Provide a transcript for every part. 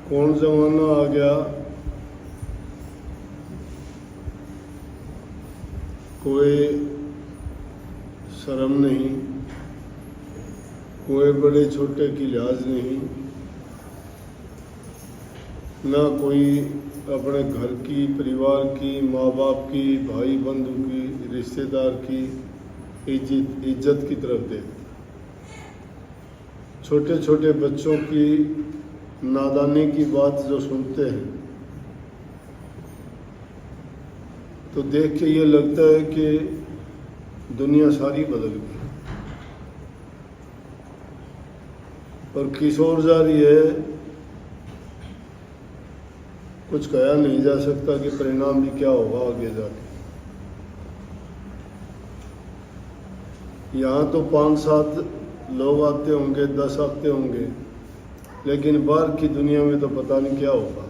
कौन जमाना आ गया, कोई शर्म नहीं, कोई बड़े छोटे की लिहाज नहीं, ना कोई अपने घर की, परिवार की, माँ बाप की, भाई बंधु की, रिश्तेदार की इज्जत की तरफ देखते। छोटे छोटे बच्चों की नादानी की बात जो सुनते हैं तो देख के ये लगता है कि दुनिया सारी बदल गई। और किशोर जारी है, कुछ कहा नहीं जा सकता कि परिणाम भी क्या होगा आगे जाके। यहाँ तो 5-7 लोग आते होंगे, 10 आते होंगे, लेकिन बाहर की दुनिया में तो पता नहीं क्या होगा।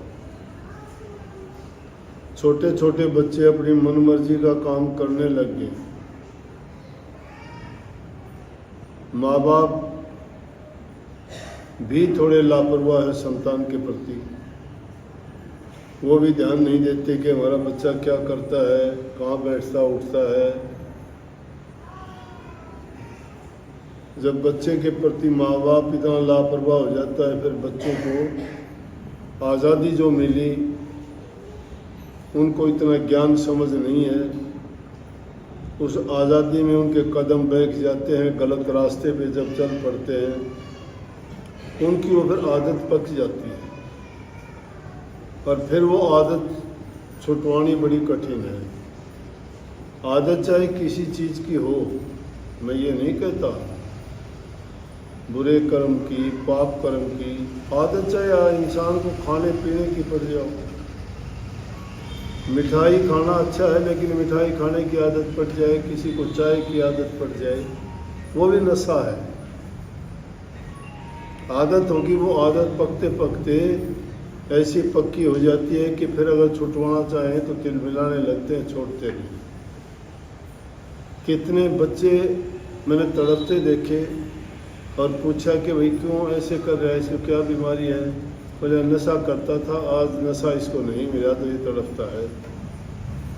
छोटे छोटे बच्चे अपनी मनमर्जी का काम करने लग गए। माँ बाप भी थोड़े लापरवाह है संतान के प्रति। वो भी ध्यान नहीं देते कि हमारा बच्चा क्या करता है, कहाँ बैठता उठता है। जब बच्चे के प्रति माँ बाप इतना लापरवाह हो जाता है, फिर बच्चों को आज़ादी जो मिली, उनको इतना ज्ञान समझ नहीं है। उस आज़ादी में उनके कदम बैठ जाते हैं, गलत रास्ते पे जब चल पड़ते हैं उनकी वो फिर आदत पक जाती है और फिर वो आदत छुटवानी बड़ी कठिन है। आदत चाहे किसी चीज़ की हो, मैं ये नहीं कहता, बुरे कर्म की, पाप कर्म की आदत चाहे इंसान को खाने पीने की पड़ जाओ। मिठाई खाना अच्छा है, लेकिन मिठाई खाने की आदत पड़ जाए, किसी को चाय की आदत पड़ जाए, वो भी नशा है। आदत होगी, वो आदत पकते पकते ऐसी पक्की हो जाती है कि फिर अगर छुटवाना चाहें तो तिलमिलाने लगते हैं, छोड़ते नहीं। कितने बच्चे मैंने तड़पते देखे और पूछा कि भाई क्यों ऐसे कर रहा है, इसको क्या बीमारी है? बोले नशा करता था, आज नशा इसको नहीं मिला तो ये तड़पता है।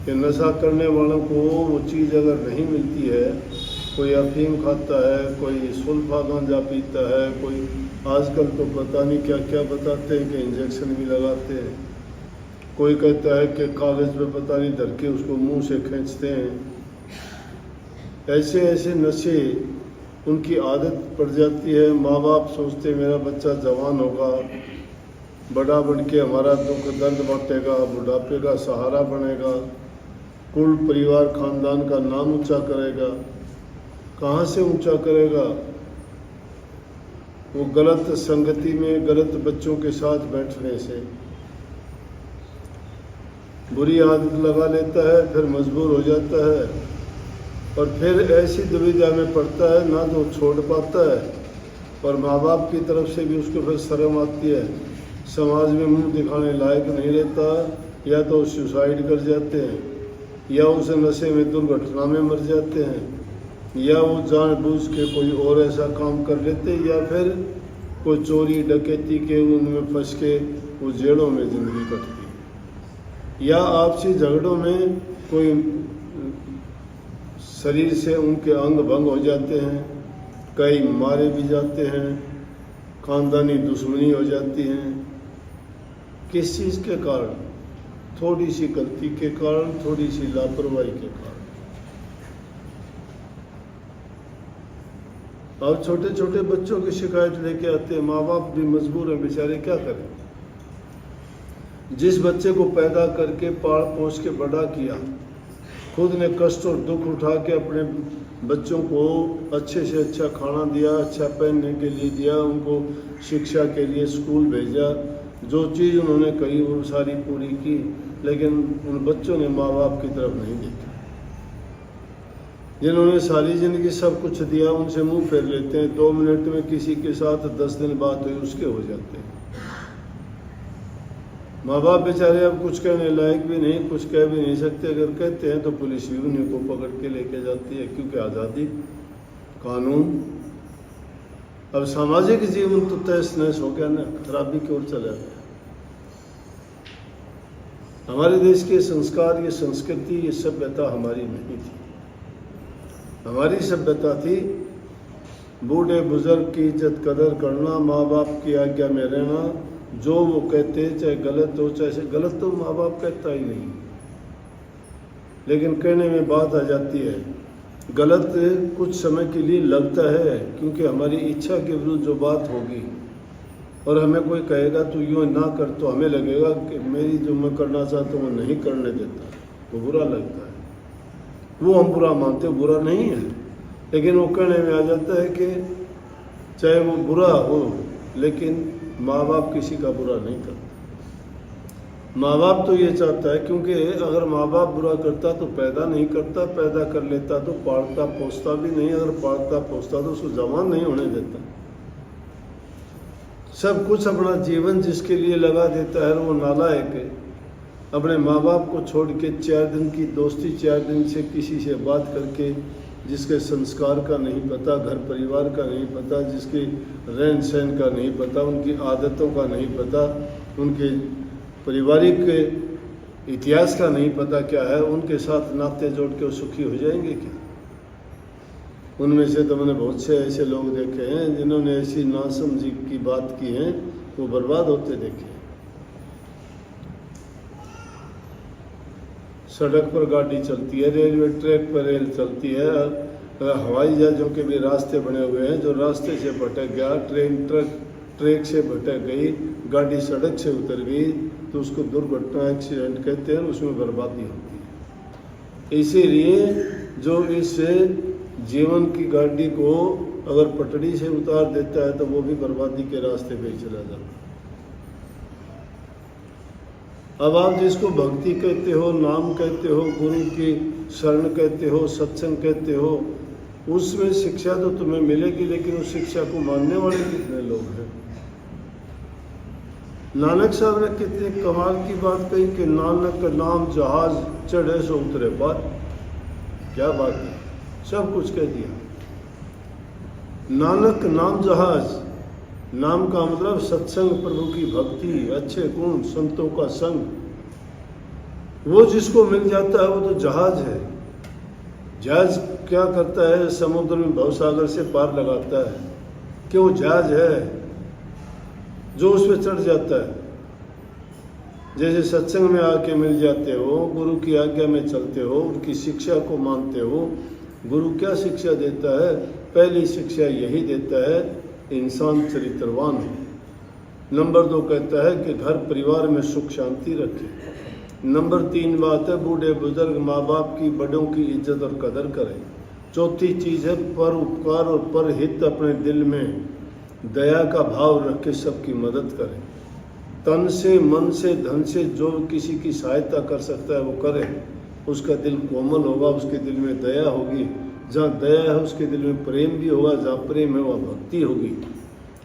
कि नशा करने वालों को वो चीज़ अगर नहीं मिलती है, कोई अफीम खाता है, कोई सुल्फा गांजा पीता है, कोई आजकल तो पता नहीं क्या क्या बताते हैं कि इंजेक्शन भी लगाते हैं, कोई कहता है कि कागज़ पे पता नहीं धर के उसको मुंह से खींचते हैं। ऐसे ऐसे नशे उनकी आदत पड़ जाती है। माँ बाप सोचते मेरा बच्चा जवान होगा, बड़ा बन के हमारा दुख दर्द बांटेगा, बुढ़ापे का सहारा बनेगा, कुल परिवार खानदान का नाम ऊंचा करेगा। कहाँ से ऊंचा करेगा? वो गलत संगति में, गलत बच्चों के साथ बैठने से बुरी आदत लगा लेता है, फिर मजबूर हो जाता है और फिर ऐसी दुविधा में पड़ता है, ना तो छोड़ पाता है और माँ बाप की तरफ से भी उसको फिर शर्म आती है, समाज में मुंह दिखाने लायक नहीं रहता। या तो सुसाइड कर जाते हैं, या उस नशे में दुर्घटना में मर जाते हैं, या वो जानबूझ के कोई और ऐसा काम कर लेते, या फिर कोई चोरी डकैती के उनमें फंस के वो जेलों में ज़िंदगी कटती है, या आपसी झगड़ों में कोई शरीर से उनके अंग भंग हो जाते हैं, कई मारे भी जाते हैं, खानदानी दुश्मनी हो जाती हैं। किस चीज़ के कारण? थोड़ी सी गलती के कारण, थोड़ी सी लापरवाही के कारण। अब छोटे छोटे बच्चों की शिकायत लेके आते हैं, माँ बाप भी मजबूर हैं बेचारे, क्या करें। जिस बच्चे को पैदा करके पाल पोस के बड़ा किया, खुद ने कष्ट और दुख उठा के अपने बच्चों को अच्छे से अच्छा खाना दिया, अच्छा पहनने के लिए दिया, उनको शिक्षा के लिए स्कूल भेजा, जो चीज़ उन्होंने कही वो सारी पूरी की, लेकिन उन बच्चों ने माँ बाप की तरफ नहीं देखा। जिन्होंने सारी ज़िंदगी सब कुछ दिया, उनसे मुंह फेर लेते हैं। 2 मिनट में किसी के साथ 10 दिन बात हुई उसके हो जाते हैं। माँ बाप बेचारे अब कुछ कहने लायक भी नहीं, कुछ कह भी नहीं सकते। अगर कहते हैं तो पुलिस भी उन्हीं को पकड़ के लेके जाती है, क्योंकि आज़ादी, कानून, अब सामाजिक जीवन तो तहस नहस हो गया ना, खराबी की ओर चला गया। हमारे देश के संस्कार, ये संस्कृति, ये सभ्यता हमारी नहीं थी। हमारी सभ्यता थी बूढ़े बुजुर्ग की इज्जत कदर करना, माँ बाप की आज्ञा में रहना, जो वो कहते चाहे गलत हो चाहे गलत, तो माँ बाप कहता ही नहीं, लेकिन कहने में बात आ जाती है। गलत कुछ समय के लिए लगता है, क्योंकि हमारी इच्छा के विरुद्ध जो बात होगी और हमें कोई कहेगा तो यूँ ना कर, तो हमें लगेगा कि मेरी जो मैं करना चाहता हूँ वो नहीं करने देता, तो बुरा लगता है। वो हम बुरा मानते, बुरा नहीं है, लेकिन वो कहने में आ जाता है कि चाहे वो बुरा हो, लेकिन माँ बाप किसी का बुरा नहीं करता। माँ बाप तो ये चाहता है, क्योंकि अगर माँ बाप बुरा करता तो पैदा नहीं करता, पैदा कर लेता तो पालता पोसता भी नहीं, अगर पालता पोसता तो उसको जवान नहीं होने देता। सब कुछ अपना जीवन जिसके लिए लगा देता है वो नालायक है। अपने माँ बाप को छोड़ के 4 दिन की दोस्ती, 4 दिन से किसी से बात करके, जिसके संस्कार का नहीं पता, घर परिवार का नहीं पता, जिसके रहन सहन का नहीं पता, उनकी आदतों का नहीं पता, उनके पारिवारिक इतिहास का नहीं पता क्या है, उनके साथ नाते जोड़ के वो सुखी हो जाएंगे क्या? उनमें से तो मैंने बहुत से ऐसे लोग देखे हैं जिन्होंने ऐसी नासमझी की बात की है, वो बर्बाद होते देखे। सड़क पर गाड़ी चलती है, रेलवे ट्रैक पर रेल चलती है, हवाई जहाज़ों के भी रास्ते बने हुए हैं, जो रास्ते से भटक गया, ट्रेन ट्रैक से भटक गई, गाड़ी सड़क से उतर गई, तो उसको दुर्घटना, एक्सीडेंट कहते हैं, उसमें बर्बादी होती है। इसीलिए जो इस जीवन की गाड़ी को अगर पटड़ी से उतार देता है तो वो भी बर्बादी के रास्ते पे ही चला जाता है। अब आप जिसको भक्ति कहते हो, नाम कहते हो, गुरु की शरण कहते हो, सत्संग कहते हो, उसमें शिक्षा तो तुम्हें मिलेगी, लेकिन उस शिक्षा को मानने वाले कितने लोग हैं? नानक साहब ने कितनी कमाल की बात कही कि नानक का नाम जहाज चढ़े सो उतरे। बात क्या बात है, सब कुछ कह दिया। नानक नाम जहाज, नाम का मतलब सत्संग, प्रभु की भक्ति, अच्छे गुण, संतों का संग। वो जिसको मिल जाता है वो तो जहाज है। जहाज क्या करता है? समुद्र में भवसागर से पार लगाता है, क्यों? जहाज है जो उस पर चढ़ जाता है। जैसे सत्संग में आके मिल जाते हो, गुरु की आज्ञा में चलते हो, उनकी शिक्षा को मानते हो। गुरु क्या शिक्षा देता है? पहली शिक्षा यही देता है, इंसान चरित्रवान हो। नंबर 2 कहता है कि घर परिवार में सुख शांति रखे। नंबर 3 बात है, बूढ़े बुजुर्ग माँ बाप की, बड़ों की इज्जत और कदर करें। चौथी चीज़ है पर उपकार और पर हित, अपने दिल में दया का भाव रख के सबकी मदद करें। तन से, मन से, धन से जो किसी की सहायता कर सकता है वो करे। उसका दिल कोमल होगा, उसके दिल में दया होगी। जहाँ दया है उसके दिल में प्रेम भी होगा, जहाँ प्रेम है वहाँ भक्ति होगी।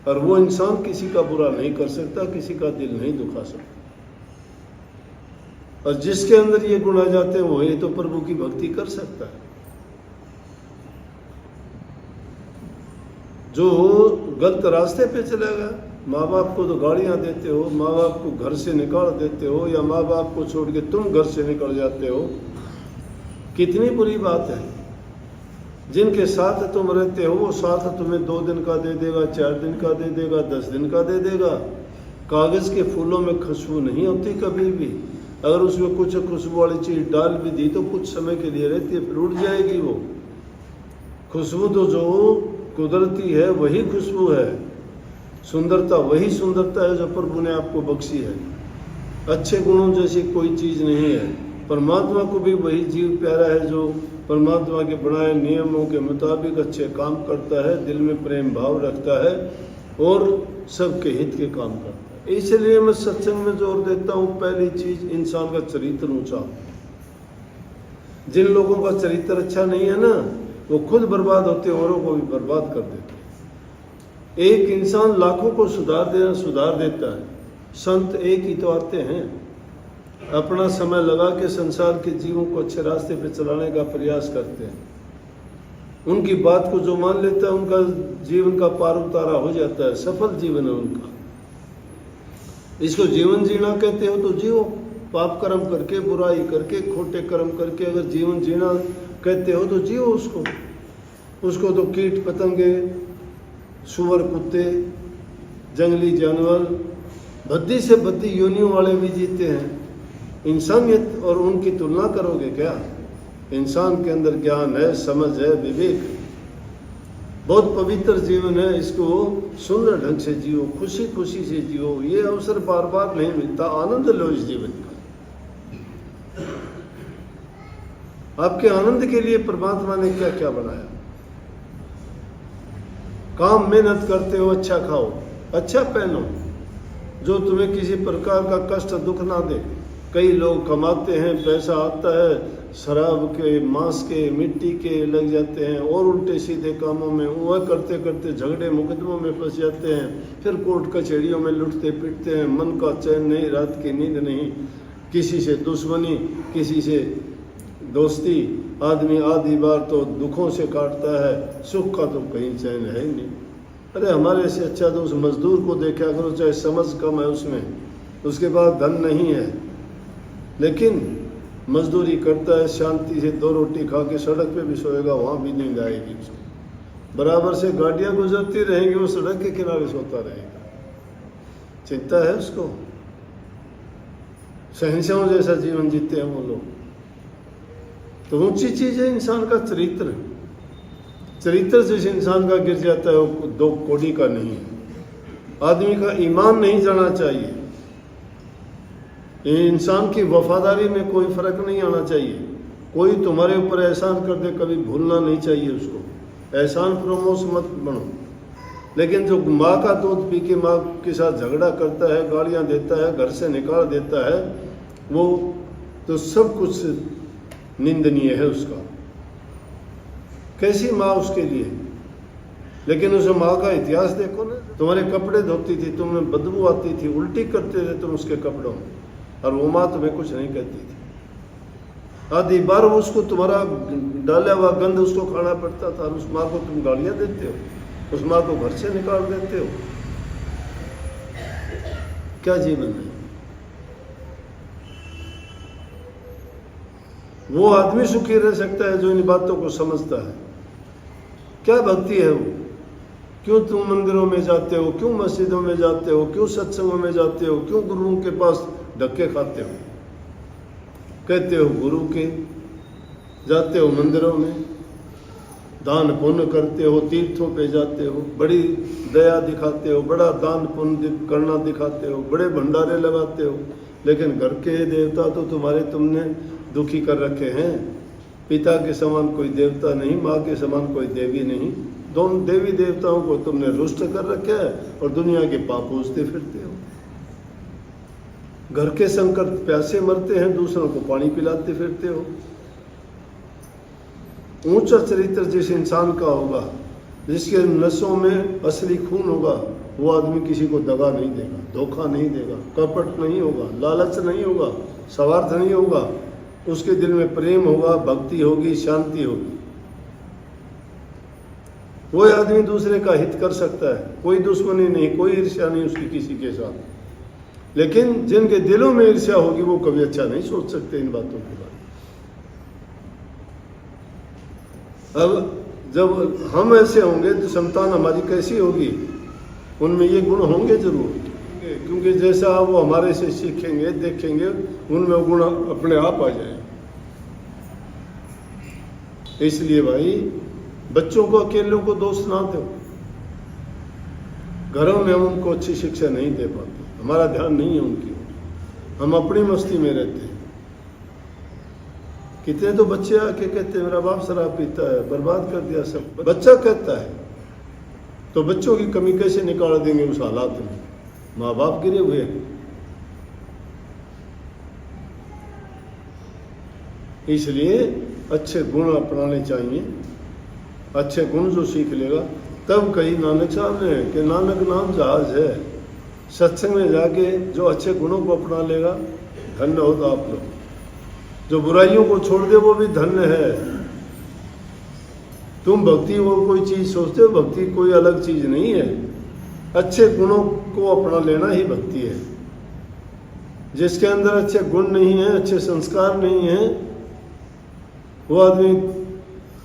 और वो इंसान किसी का बुरा नहीं कर सकता, किसी का दिल नहीं दुखा सकता। और जिसके अंदर ये गुण आ जाते हैं वो ये तो प्रभु की भक्ति कर सकता है। जो गलत रास्ते पे चलेगा, माँ बाप को तो गालियाँ देते हो, माँ बाप को घर से निकाल देते हो, या माँ बाप को छोड़ के तुम घर से निकल जाते हो, कितनी बुरी बात है। जिनके साथ तुम रहते हो वो साथ तुम्हें 2 दिन का दे देगा, 4 दिन का दे देगा, 10 दिन का दे देगा। कागज़ के फूलों में खुशबू नहीं होती कभी भी। अगर उसमें कुछ खुशबू वाली चीज़ डाल भी दी तो कुछ समय के लिए रहती है, फिर उड़ जाएगी वो खुशबू। तो जो कुदरती है वही खुशबू है, सुंदरता वही सुंदरता है जो प्रभु ने आपको बख्शी है। अच्छे गुणों जैसी कोई चीज़ नहीं है। परमात्मा को भी वही जीव प्यारा है जो परमात्मा के बनाए नियमों के मुताबिक अच्छे काम करता है, दिल में प्रेम भाव रखता है और सबके हित के काम करता है। इसलिए मैं सत्संग में जोर देता हूँ, पहली चीज़ इंसान का चरित्र ऊंचा। जिन लोगों का चरित्र अच्छा नहीं है ना, वो खुद बर्बाद होते, औरों को भी बर्बाद कर देते। एक इंसान लाखों को सुधार देता है। संत एक ही तो आते हैं, अपना समय लगा के संसार के जीवों को अच्छे रास्ते पे चलाने का प्रयास करते हैं। उनकी बात को जो मान लेता है उनका जीवन का पार उतारा हो जाता है, सफल जीवन है उनका। इसको जीवन जीना कहते हो तो जियो, पाप कर्म करके, बुराई करके, खोटे कर्म करके अगर जीवन जीना कहते हो तो जियो उसको तो कीट पतंगे, सुअर, कुत्ते, जंगली जानवर, बद्दी से बद्दी योनियों वाले भी जीते हैं। इंसानियत और उनकी तुलना करोगे क्या? इंसान के अंदर ज्ञान है, समझ है, विवेक है, बहुत पवित्र जीवन है। इसको सुंदर ढंग से जियो, खुशी खुशी से जियो। ये अवसर बार बार नहीं मिलता, आनंद लो इस जीवन का। आपके आनंद के लिए परमात्मा ने क्या क्या बनाया। काम मेहनत करते हो, अच्छा खाओ, अच्छा पहनो, जो तुम्हें किसी प्रकार का कष्ट दुख ना दे। कई लोग कमाते हैं, पैसा आता है, शराब के, मांस के, मिट्टी के लग जाते हैं और उल्टे सीधे कामों में, वह करते करते झगड़े मुकदमों में फंस जाते हैं, फिर कोर्ट कचहरियों में लुटते पिटते हैं। मन का चैन नहीं, रात की नींद नहीं, किसी से दुश्मनी, किसी से दोस्ती। आदमी आधी बार तो दुखों से काटता है, सुख का तो कहीं चैन है ही नहीं। अरे हमारे से अच्छा तो उस मजदूर को देखा करो, चाहे समझ कम है उसमें, उसके पास धन नहीं है, लेकिन मजदूरी करता है, शांति से 2 रोटी खा के सड़क पे भी सोएगा, वहाँ भी नींद आएगी उसको। बराबर से गाड़ियाँ गुजरती रहेंगी, वो सड़क के किनारे सोता रहेगा, चिंता है उसको। शहंशाहों जैसा जीवन जीते हैं वो लोग। तो ऊंची चीज है इंसान का चरित्र। चरित्र जिस इंसान का गिर जाता है वो 2 कौड़ी का नहीं है। आदमी का ईमान नहीं जाना चाहिए, इंसान की वफादारी में कोई फर्क नहीं आना चाहिए। कोई तुम्हारे ऊपर एहसान कर दे, कभी भूलना नहीं चाहिए उसको। एहसान फरोमोश मत बनो। लेकिन जो माँ का दूध पी के माँ के साथ झगड़ा करता है, गालियाँ देता है, घर से निकाल देता है, वो तो सब कुछ निंदनीय है उसका। कैसी माँ उसके लिए। लेकिन उस माँ का इतिहास देखो ना, तुम्हारे कपड़े धोती थी, तुम्हें बदबू आती थी, उल्टी करते थे तुम उसके कपड़ों में, और वो माँ तुम्हें कुछ नहीं कहती थी। आधी बार उसको तुम्हारा डाला हुआ गंध उसको खाना पड़ता था, और उस माँ को तुम गालियाँ देते हो, उस माँ को घर से निकाल देते हो। क्या जीवन है। वो आदमी सुखी रह सकता है जो इन बातों को समझता है। क्या भक्ति है वो। क्यों तुम मंदिरों में जाते हो, क्यों मस्जिदों में जाते हो, क्यों सत्संगों में जाते हो, क्यों गुरुओं के पास धक्के खाते हो, कहते हो गुरु के, जाते हो मंदिरों में, दान पुण्य करते हो, तीर्थों पे जाते हो, बड़ी दया दिखाते हो, बड़ा दान पुण्य करना दिखाते हो, बड़े भंडारे लगाते हो, लेकिन घर के देवता तो तुमने दुखी कर रखे हैं। पिता के समान कोई देवता नहीं, माँ के समान कोई देवी नहीं, दोनों देवी देवताओं को तुमने रुष्ट कर रखा है और दुनिया के पाप पूजते फिरते हो। घर के संकट प्यासे मरते हैं, दूसरों को पानी पिलाते फिरते हो। ऊंचा चरित्र जिस इंसान का होगा, जिसके नसों में असली खून होगा, वो आदमी किसी को दगा नहीं देगा, धोखा नहीं देगा, कपट नहीं होगा, लालच नहीं होगा, स्वार्थ नहीं होगा। उसके दिल में प्रेम होगा, भक्ति होगी, शांति होगी। वो आदमी दूसरे का हित कर सकता है, कोई दुश्मनी नहीं, कोई ईर्ष्या नहीं उसकी किसी के साथ। लेकिन जिनके दिलों में ईर्ष्या होगी वो कभी अच्छा नहीं सोच सकते इन बातों के बारे में। अब जब हम ऐसे होंगे तो संतान हमारी कैसी होगी, उनमें ये गुण होंगे जरूर, क्योंकि जैसा वो हमारे से सीखेंगे, देखेंगे, उनमें वो गुण अपने आप आ जाए। इसलिए भाई बच्चों को, अकेलों को दोष ना दो। घरों में हम उनको अच्छी शिक्षा नहीं दे पाते, हमारा ध्यान नहीं है उनकी, हम अपनी मस्ती में रहते हैं। कितने तो बच्चे आके कहते हैं मेरा बाप शराब पीता है, बर्बाद कर दिया सब। बच्चा कहता है तो बच्चों की कमी कैसे निकाल देंगे उस हालात में। माँ बाप गिरे हुए हैं। इसलिए अच्छे गुण अपनाने चाहिए। अच्छे गुण जो सीख लेगा, तब कही नानक साहब ने कि नानक नाम जहाज है। सत्संग में जाके जो अच्छे गुणों को अपना लेगा, धन्य होगा आप लोग। जो बुराइयों को छोड़ दे वो भी धन्य है। तुम भक्ति वो कोई चीज सोचते हो, भक्ति कोई अलग चीज नहीं है। अच्छे गुणों को अपना लेना ही भक्ति है। जिसके अंदर अच्छे गुण नहीं हैं, अच्छे संस्कार नहीं हैं, वो आदमी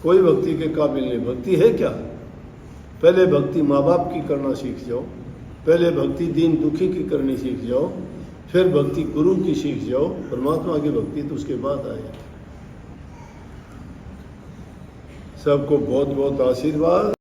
कोई भक्ति के काबिल नहीं। भक्ति है क्या? पहले भक्ति माँ बाप की करना सीख जाओ, पहले भक्ति दीन दुखी की करनी सीख जाओ, फिर भक्ति गुरु की सीख जाओ, परमात्मा की भक्ति तो उसके बाद आए। सबको बहुत बहुत आशीर्वाद।